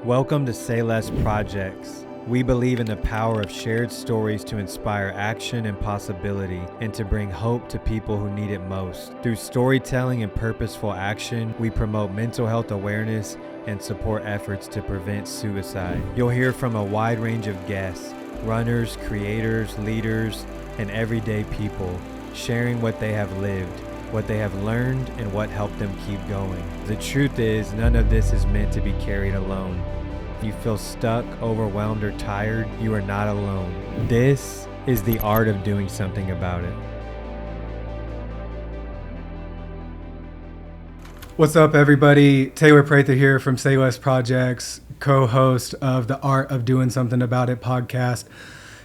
Welcome to Sayless Projects. We believe in the power of shared stories to inspire action and possibility and to bring hope to people who need it most. Through storytelling and purposeful action, we promote mental health awareness and support efforts to prevent suicide. You'll hear from a wide range of guests, runners, creators, leaders, and everyday people, sharing what they have lived, what they have learned, and what helped them keep going. The truth is, none of this is meant to be carried alone. If you feel stuck, overwhelmed, or tired, you are not alone. This is the art of doing something about it. What's up, everybody? Taylor Prather here from Sayless Projects, co-host of the Art of Doing Something About It podcast.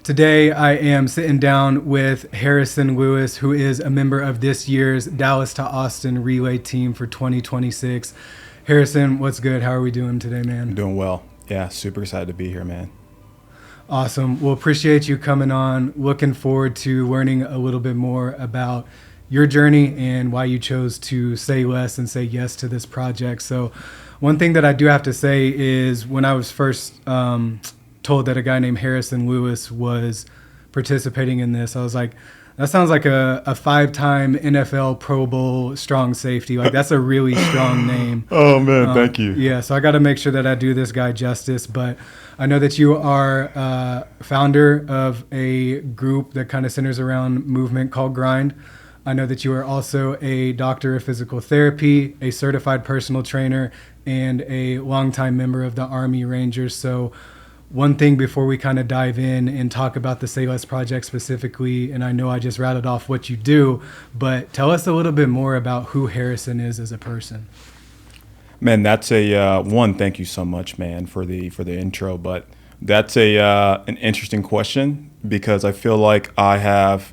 Today, I am sitting down with Harrison Lewis, who is a member of this year's Dallas to Austin relay team for 2026. Harrison, what's good? How are we doing today, man? I'm doing well. Yeah, super excited to be here, man. Awesome. Well, appreciate you coming on. Looking forward to learning a little bit more about your journey and why you chose to say less and say yes to this project. So one thing that I do have to say is when I was first told that a guy named Harrison Lewis was participating in this, I was like, that sounds like a 5-time NFL Pro Bowl strong safety. Like, that's a really strong name. Oh, man, thank you. Yeah, so I got to make sure that I do this guy justice. But I know that you are founder of a group that kind of centers around movement called Grind. I know that you are also a doctor of physical therapy, a certified personal trainer, and a longtime member of the Army Rangers. So one thing before we kind of dive in and talk about the Sayless Project specifically, and I know I just rattled off what you do, but tell us a little bit more about who Harrison is as a person. Man, that's one. Thank you so much, man, for the intro. But that's an interesting question because I feel like I have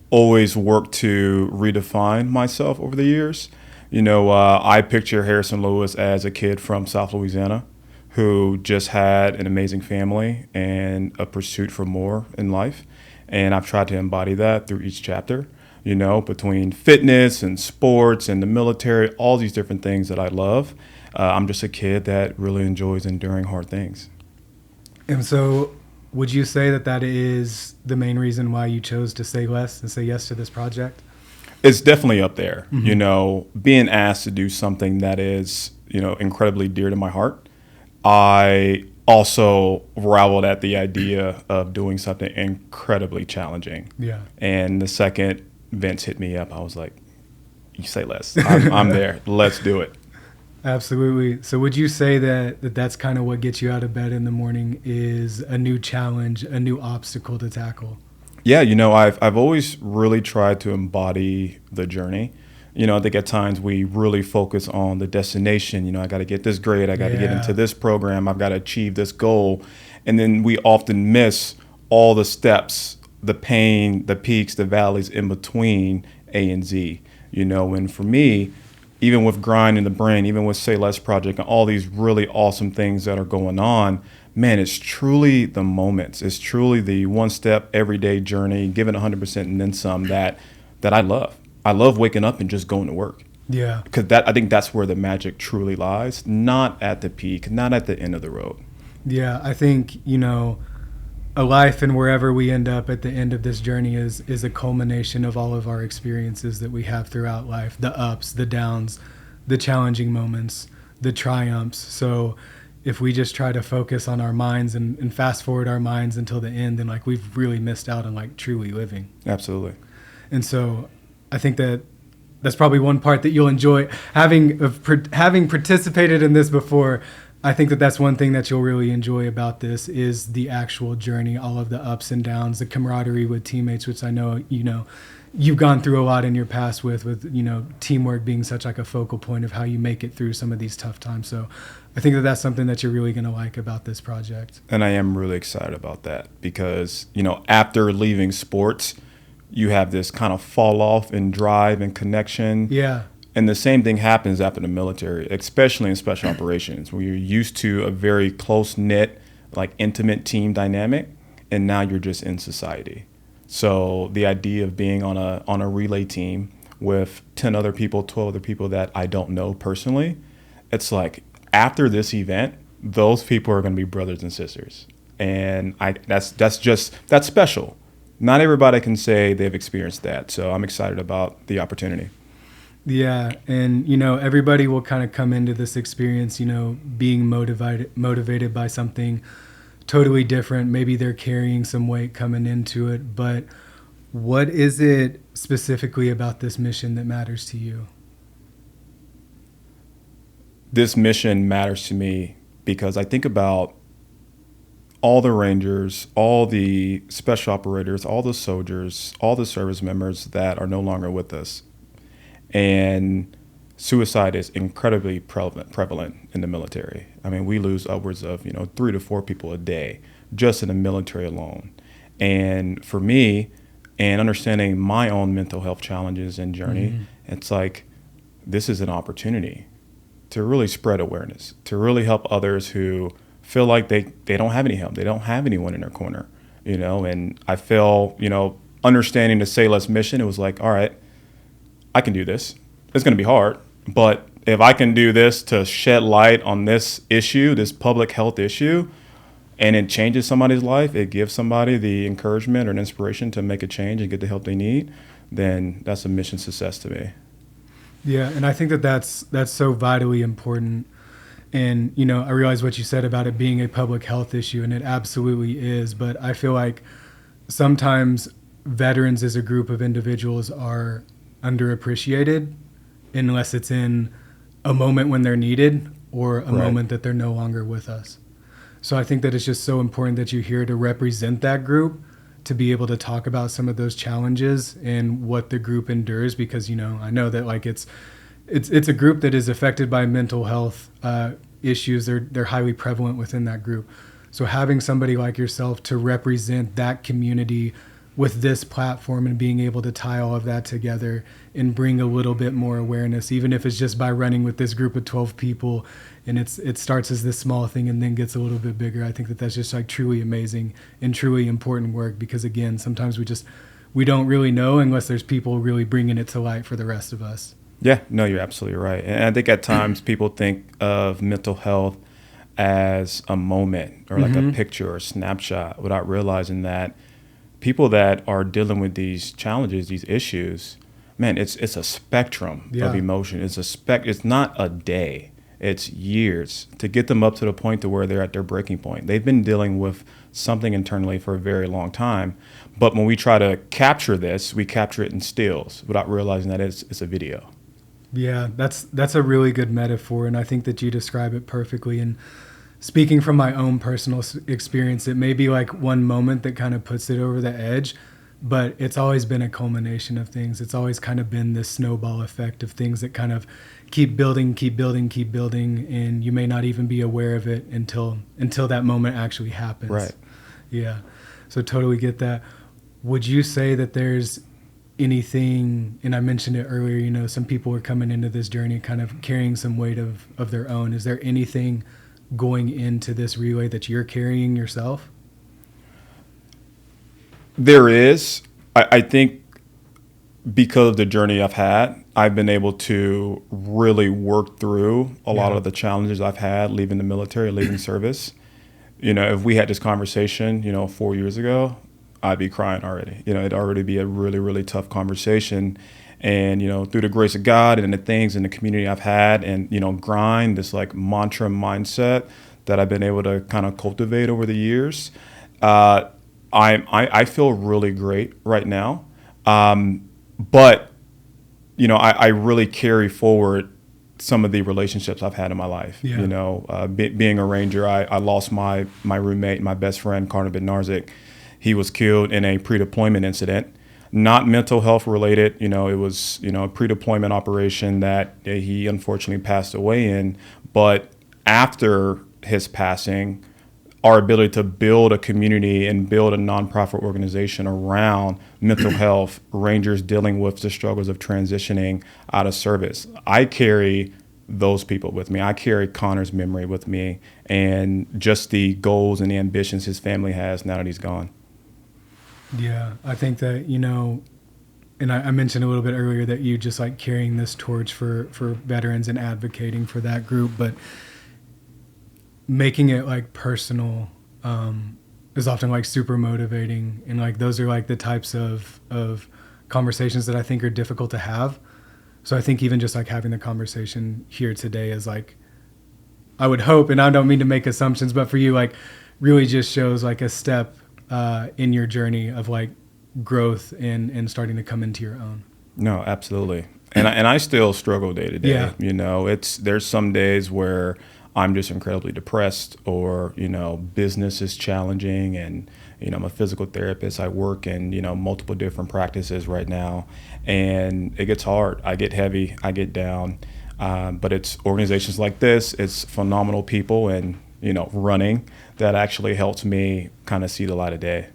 always worked to redefine myself over the years. You know, I picture Harrison Lewis as a kid from South Louisiana who just had an amazing family and a pursuit for more in life. And I've tried to embody that through each chapter, you know, between fitness and sports and the military, all these different things that I love. I'm just a kid that really enjoys enduring hard things. And so would you say that that is the main reason why you chose to say less and say yes to this project? It's definitely up there. Mm-hmm. You know, being asked to do something that is, you know, incredibly dear to my heart. I also raveled at the idea of doing something incredibly challenging. Yeah. And the second Vince hit me up, I was like, you say less. I'm there. Let's do it. Absolutely. So would you say that that's kind of what gets you out of bed in the morning is a new challenge, a new obstacle to tackle? Yeah, you know, I've always really tried to embody the journey. You know, I think at times we really focus on the destination. You know, I got to get this grade. I got to get into this program. I've got to achieve this goal. And then we often miss all the steps, the pain, the peaks, the valleys in between A and Z. You know, and for me, even with Grind in the Brain, even with Say Less Project and all these really awesome things that are going on, man, it's truly the moments. It's truly the one step everyday journey, giving 100% and then some that I love. I love waking up and just going to work. Yeah. Because I think that's where the magic truly lies, not at the peak, not at the end of the road. Yeah, I think, you know, a life and wherever we end up at the end of this journey is a culmination of all of our experiences that we have throughout life, the ups, the downs, the challenging moments, the triumphs. So if we just try to focus on our minds and fast forward our minds until the end, then like we've really missed out on like truly living. Absolutely. And so I think that's probably one part that you'll enjoy. Having participated in this before, I think that's one thing that you'll really enjoy about this is the actual journey, all of the ups and downs, the camaraderie with teammates, which I know, you know, you've gone through a lot in your past with, you know, teamwork being such like a focal point of how you make it through some of these tough times. So I think that's something that you're really going to like about this project. And I am really excited about that because, you know, after leaving sports, you have this kind of fall off in drive and connection. Yeah. And the same thing happens after the military, especially in special operations, where you're used to a very close-knit, like intimate team dynamic, and now you're just in society. So the idea of being on a relay team with 10 other people, 12 other people that I don't know personally, it's like after this event, those people are going to be brothers and sisters. And that's special. Not everybody can say they've experienced that. So I'm excited about the opportunity. Yeah, and everybody will kind of come into this experience, being motivated by something totally different. Maybe they're carrying some weight coming into it, but what is it specifically about this mission that matters to you? This mission matters to me because I think about all the Rangers, all the special operators, all the soldiers, all the service members that are no longer with us. And suicide is incredibly prevalent in the military. I mean, we lose upwards of 3 to 4 people a day just in the military alone. And for me, and understanding my own mental health challenges and journey, it's like this is an opportunity to really spread awareness, to really help others who feel like they don't have any help, they don't have anyone in their corner, And I feel, understanding the Sayless mission, it was like, all right, I can do this. It's going to be hard, but if I can do this to shed light on this issue, this public health issue, and it changes somebody's life, it gives somebody the encouragement or an inspiration to make a change and get the help they need, then that's a mission success to me. Yeah, and I think that's so vitally important. And, I realize what you said about it being a public health issue, and it absolutely is, but I feel like sometimes veterans as a group of individuals are underappreciated unless it's in a moment when they're needed or a moment that they're no longer with us. So I think that it's just so important that you're here to represent that group, to be able to talk about some of those challenges and what the group endures, because I know that like it's a group that is affected by mental health issues. They're highly prevalent within that group. So having somebody like yourself to represent that community with this platform and being able to tie all of that together and bring a little bit more awareness, even if it's just by running with this group of 12 people and it starts as this small thing and then gets a little bit bigger. I think that's just like truly amazing and truly important work, because again, sometimes we don't really know unless there's people really bringing it to light for the rest of us. Yeah, no, you're absolutely right. And I think at times people think of mental health as a moment or like a picture or a snapshot without realizing that people that are dealing with these challenges, these issues, man, it's a spectrum of emotion. It's not a day. It's years to get them up to the point to where they're at their breaking point. They've been dealing with something internally for a very long time. But when we try to capture this, we capture it in stills without realizing that it's a video. Yeah, that's a really good metaphor, and I think that you describe it perfectly. And speaking from my own personal experience, it may be like one moment that kind of puts it over the edge, but it's always been a culmination of things. It's always kind of been this snowball effect of things that kind of keep building, and you may not even be aware of it until that moment actually happens. Right. Yeah. So totally get that. Would you say that there's anything, and I mentioned it earlier, some people are coming into this journey kind of carrying some weight of their own. Is there anything going into this relay that you're carrying yourself? There is. I think because of the journey I've had, I've been able to really work through a lot of the challenges I've had leaving the military, leaving service. If we had this conversation, 4 years ago, I'd be crying already. It'd already be a really, really tough conversation. And, through the grace of God and the things in the community I've had and, grind, this like mantra mindset that I've been able to kind of cultivate over the years, I feel really great right now. But, I really carry forward some of the relationships I've had in my life. Yeah. Being a Ranger, I lost my roommate, my best friend, Carter Bednarzik. He was killed in a pre-deployment incident, not mental health related. It was, a pre-deployment operation that he unfortunately passed away in. But after his passing, our ability to build a community and build a nonprofit organization around mental health, Rangers dealing with the struggles of transitioning out of service. I carry those people with me. I carry Connor's memory with me and just the goals and the ambitions his family has now that he's gone. Yeah, I think that, and I mentioned a little bit earlier that you just like carrying this torch for veterans and advocating for that group, but making it like personal is often like super motivating, and like those are like the types of conversations that I think are difficult to have. So I think even just like having the conversation here today is like, I would hope, and I don't mean to make assumptions, but for you, like really just shows like a step in your journey of like growth and starting to come into your own. No, absolutely. And I still struggle day to day. Yeah. You know, there's some days where I'm just incredibly depressed, or, you know, business is challenging, and, you know, I'm a physical therapist. I work in, you know, multiple different practices right now, and it gets hard. I get heavy, I get down. But it's organizations like this, it's phenomenal people and, you know, running that actually helps me kind of see the light of day.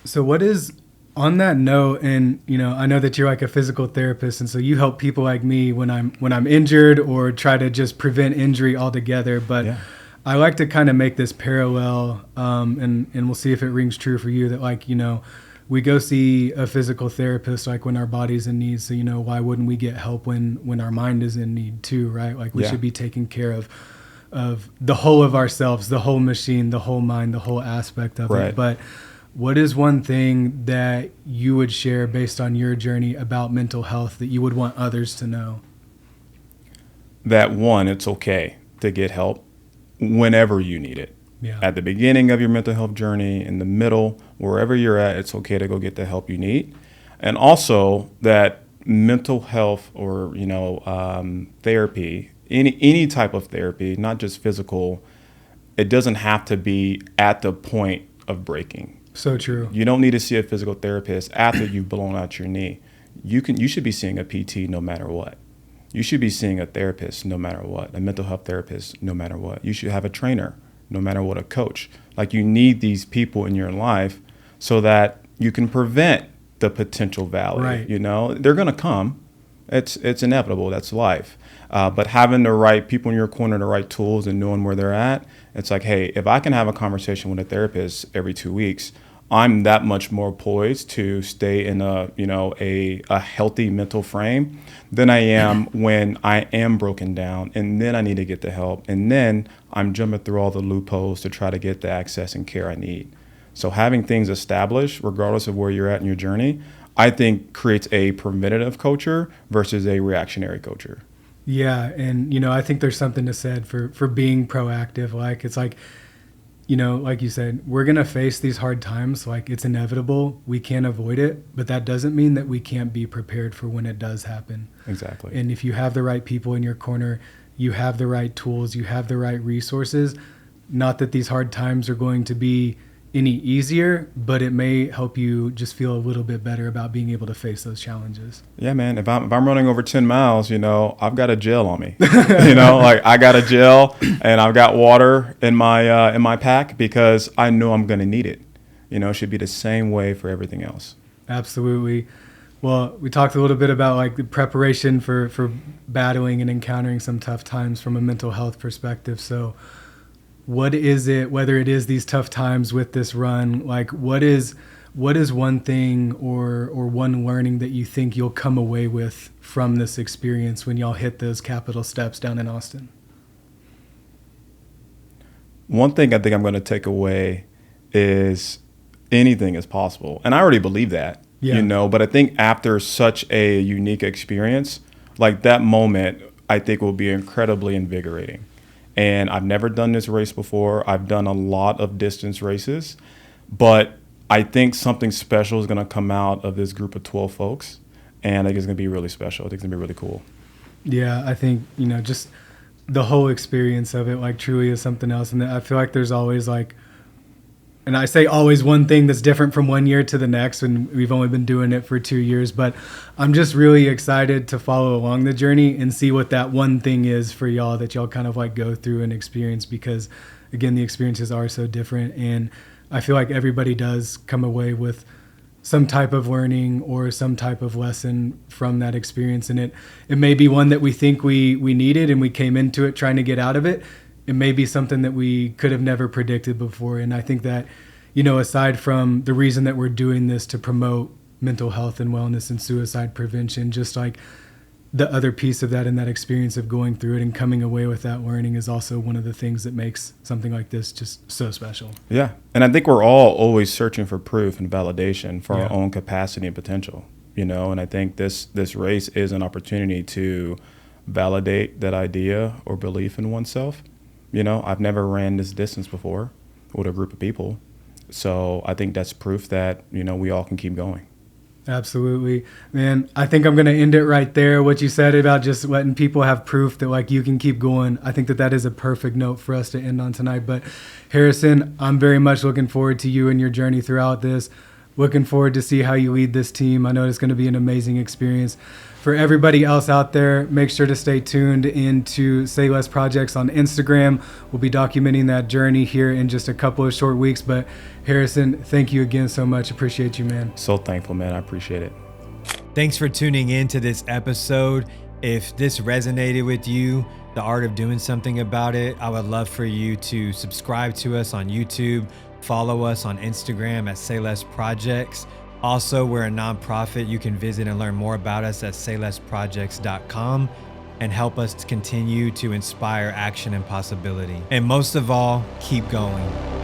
So what is, on that note, and you know, I know that you're like a physical therapist, and so you help people like me when I'm injured or try to just prevent injury altogether. But Yeah. I like to kind of make this parallel, and we'll see if it rings true for you, that like, you know, we go see a physical therapist like when our body's in need. So, you know, why wouldn't we get help when our mind is in need too, right? Like we should be taking care of the whole of ourselves, the whole machine, the whole mind, the whole aspect of it. But what is one thing that you would share based on your journey about mental health that you would want others to know? That one, it's okay to get help whenever you need it. Yeah. At the beginning of your mental health journey, in the middle, wherever you're at, it's okay to go get the help you need. And also that mental health, or, you know, therapy, any type of therapy, not just physical, it doesn't have to be at the point of breaking. So true. You don't need to see a physical therapist after you've blown out your knee. You should be seeing a PT no matter what. You should be seeing a therapist no matter what, a mental health therapist no matter what. You should have a trainer no matter what, a coach. Like, you need these people in your life so that you can prevent the potential valley. Right. You know, they're going to come. It's inevitable. That's life. But having the right people in your corner, the right tools, and knowing where they're at, it's like, hey, if I can have a conversation with a therapist every 2 weeks, I'm that much more poised to stay in a healthy mental frame than I am when I am broken down, and then I need to get the help, and then I'm jumping through all the loopholes to try to get the access and care I need. So having things established, regardless of where you're at in your journey, I think creates a preventative culture versus a reactionary culture. Yeah, and you know, I think there's something to said for being proactive. Like, it's like, you know, like you said, we're going to face these hard times. Like, it's inevitable. We can't avoid it. But that doesn't mean that we can't be prepared for when it does happen. Exactly. And if you have the right people in your corner, you have the right tools, you have the right resources. Not that these hard times are going to be any easier, but it may help you just feel a little bit better about being able to face those challenges. Yeah, man. If I'm running over 10 miles, you know, I've got a gel on me. You know, like, I got a gel and I've got water in my pack because I know I'm going to need it. You know, it should be the same way for everything else. Absolutely. Well, we talked a little bit about like the preparation for battling and encountering some tough times from a mental health perspective. So what is it, whether it is these tough times with this run, like what is one thing or one learning that you think you'll come away with from this experience when y'all hit those capital steps down in Austin? One thing I think I'm going to take away is anything is possible. And I already believe that, you know, but I think after such a unique experience, like that moment, I think will be incredibly invigorating. And I've never done this race before. I've done a lot of distance races, but I think something special is going to come out of this group of 12 folks. And I think it's going to be really special. I think it's going to be really cool. Yeah, I think, you know, just the whole experience of it, like, truly is something else. And I feel like there's always like, and I say always, one thing that's different from one year to the next, and we've only been doing it for 2 years, but I'm just really excited to follow along the journey and see what that one thing is for y'all that y'all kind of like go through and experience, because again, the experiences are so different. And I feel like everybody does come away with some type of learning or some type of lesson from that experience. And it may be one that we think we needed and we came into it trying to get out of it. It may be something that we could have never predicted before. And I think that, you know, aside from the reason that we're doing this to promote mental health and wellness and suicide prevention, just like the other piece of that and that experience of going through it and coming away with that learning is also one of the things that makes something like this just so special. Yeah. And I think we're all always searching for proof and validation for Yeah. our own capacity and potential, you know, and I think this race is an opportunity to validate that idea or belief in oneself. You know, I've never ran this distance before with a group of people. So I think that's proof that, you know, we all can keep going. Absolutely, man. I think I'm going to end it right there. What you said about just letting people have proof that like you can keep going. I think that that is a perfect note for us to end on tonight. But Harrison, I'm very much looking forward to you and your journey throughout this. Looking forward to see how you lead this team. I know it's going to be an amazing experience. For everybody else out there, make sure to stay tuned into Sayless Projects on Instagram. We'll be documenting that journey here in just a couple of short weeks. But Harrison, thank you again so much. Appreciate you, man. So thankful, man. I appreciate it. Thanks for tuning in to this episode. If this resonated with you, the art of doing something about it, I would love for you to subscribe to us on YouTube, follow us on Instagram at Sayless Projects. Also, we're a nonprofit. You can visit and learn more about us at saylessprojects.com and help us to continue to inspire action and possibility. And most of all, keep going.